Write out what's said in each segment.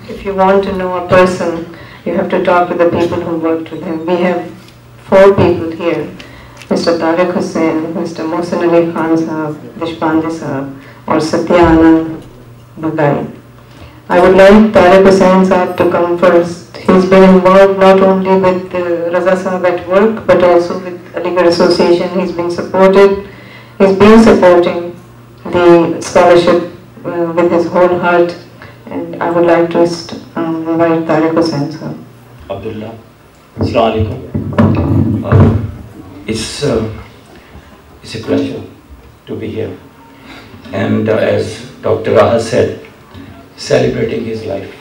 if you want to know a person, you have to talk to the people who worked with him. We have 4 people here. Mr. Tariq Hussain, Mr. Mohsin Ali Khan Sahab, Deshpande Sahab, or Satyanand Bagai. I would like Tariq Hussain Sahab to come first. He's been involved not only with Raza Sahab at work, but also with Aligarh Association. He's been supporting the scholarship with his whole heart. And I would like to invite Tariq Hussain Sahab. Abdullah, Assalamu alaikum. It's a pleasure to be here. And as Dr. Raha said, celebrating his life.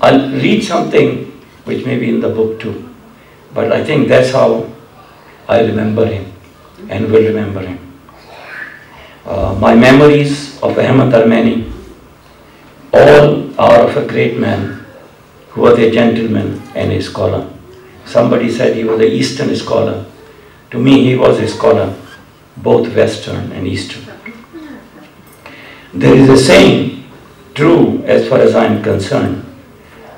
I'll read something which may be in the book too, but I think that's how I remember him and will remember him. My memories of Ahmad are many. All are of a great man who was a gentleman and a scholar. Somebody said he was an Eastern scholar. To me, he was a scholar, both Western and Eastern. There is a saying, true as far as I am concerned,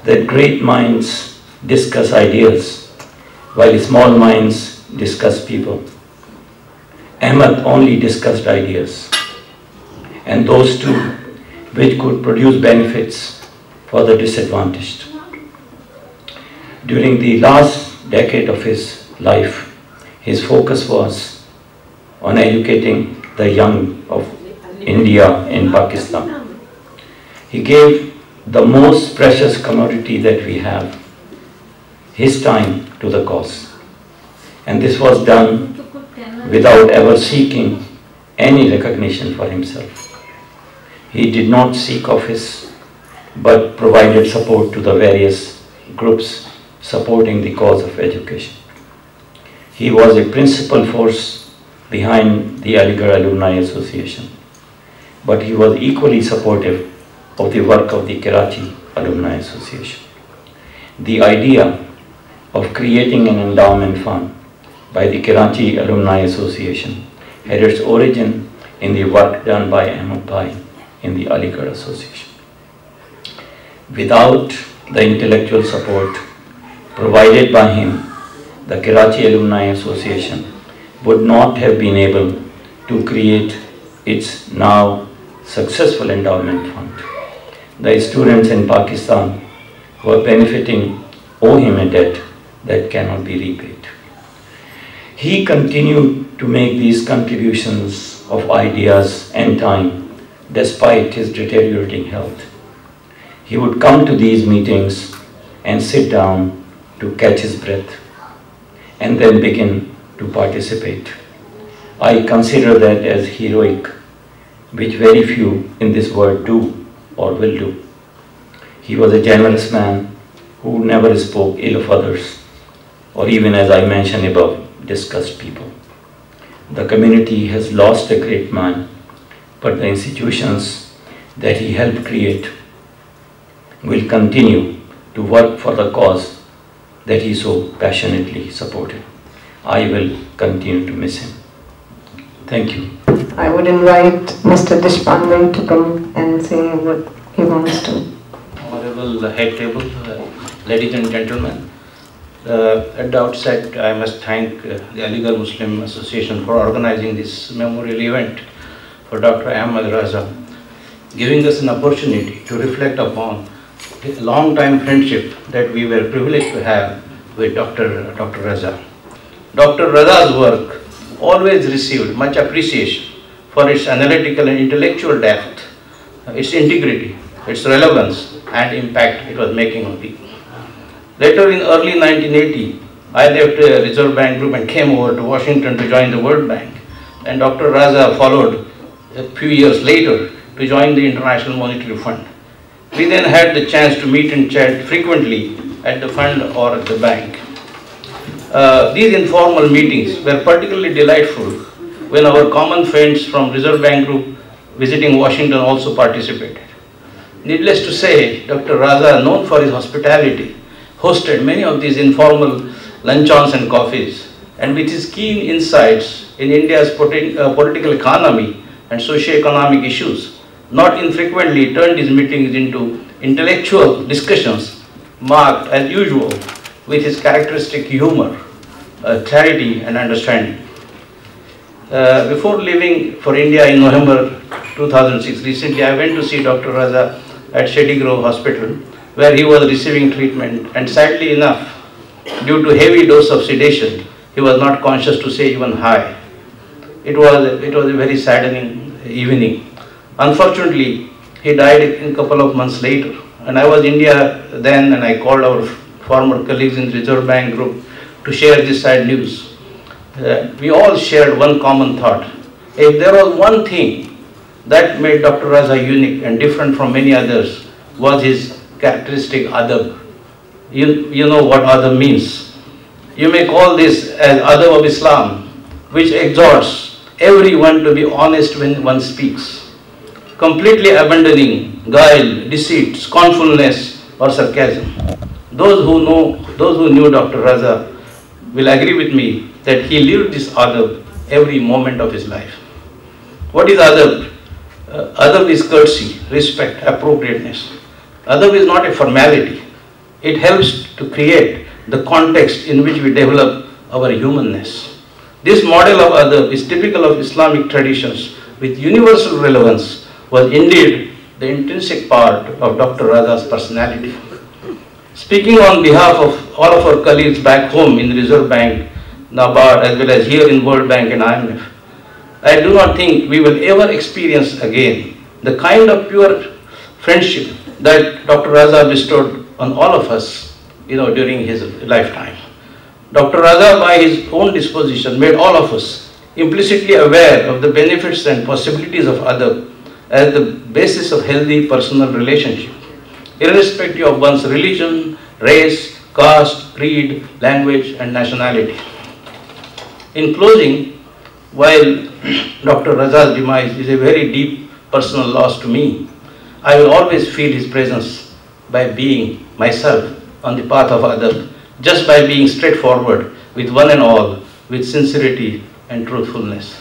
that great minds discuss ideas, while small minds discuss people. Ahmad only discussed ideas, and those two which could produce benefits for the disadvantaged. During the last decade of his life, his focus was on educating the young of India and Pakistan. He gave the most precious commodity that we have, his time, to the cause. And this was done without ever seeking any recognition for himself. He did not seek office, but provided support to the various groups supporting the cause of education. He was a principal force behind the Aligarh Alumni Association, but he was equally supportive of the work of the Karachi Alumni Association. The idea of creating an endowment fund by the Karachi Alumni Association had its origin in the work done by Ahmad Bhai in the Aligarh Association. Without the intellectual support provided by him, the Karachi Alumni Association would not have been able to create its now successful endowment fund. The students in Pakistan who are benefiting owe him a debt that cannot be repaid. He continued to make these contributions of ideas and time despite his deteriorating health. He would come to these meetings and sit down to catch his breath and then begin to participate. I consider that as heroic, which very few in this world do or will do. He was a generous man who never spoke ill of others, or even, as I mentioned above, discussed people. The community has lost a great man, but the institutions that he helped create will continue to work for the cause that he so passionately supported. I will continue to miss him. Thank you. I would invite Mr. Deshpande to come and say what he wants to. Honorable head table, ladies and gentlemen, at the outset I must thank the Aligarh Muslim Association for organizing this memorial event for Dr. Ahmad Raza, giving us an opportunity to reflect upon the long-time friendship that we were privileged to have with Dr. Raza. Dr. Raza's work always received much appreciation for its analytical and intellectual depth, its integrity, its relevance and impact it was making on people. Later in early 1980, I left the Reserve Bank Group and came over to Washington to join the World Bank. And Dr. Raza followed a few years later to join the International Monetary Fund. We then had the chance to meet and chat frequently at the fund or at the bank. These informal meetings were particularly delightful when our common friends from Reserve Bank Group visiting Washington also participated. Needless to say, Dr. Raza, known for his hospitality, hosted many of these informal luncheons and coffees, and with his keen insights in India's political economy and socio-economic issues, not infrequently turned his meetings into intellectual discussions marked, as usual, with his characteristic humor, clarity and understanding. Before leaving for India in November 2006, recently I went to see Dr. Raza at Shady Grove Hospital, where he was receiving treatment, and sadly enough, due to heavy dose of sedation, he was not conscious to say even hi. It was a very saddening evening. Unfortunately, he died a couple of months later, and I was in India then, and I called our former colleagues in the Reserve Bank group to share this sad news. We all shared one common thought. If there was one thing that made Dr. Raza unique and different from many others, was his characteristic adab. You know what adab means. You may call this as adab of Islam, which exhorts everyone to be honest when one speaks, completely abandoning guile, deceit, scornfulness or sarcasm. Those who knew Dr. Raza will agree with me that he lived this adab every moment of his life. What is adab? Adab is courtesy, respect, appropriateness. Adab is not a formality. It helps to create the context in which we develop our humanness. This model of adab is typical of Islamic traditions with universal relevance, was indeed the intrinsic part of Dr. Raza's personality. Speaking on behalf of all of our colleagues back home in the Reserve Bank, NABARD, as well as here in World Bank and IMF, I do not think we will ever experience again the kind of pure friendship that Dr. Raza bestowed on all of us, during his lifetime. Dr. Raza, by his own disposition, made all of us implicitly aware of the benefits and possibilities of adab as the basis of healthy personal relationship, irrespective of one's religion, race, caste, creed, language, and nationality. In closing, while Dr. Raza's demise is a very deep personal loss to me, I will always feel his presence by being myself on the path of adab, just by being straightforward with one and all, with sincerity and truthfulness.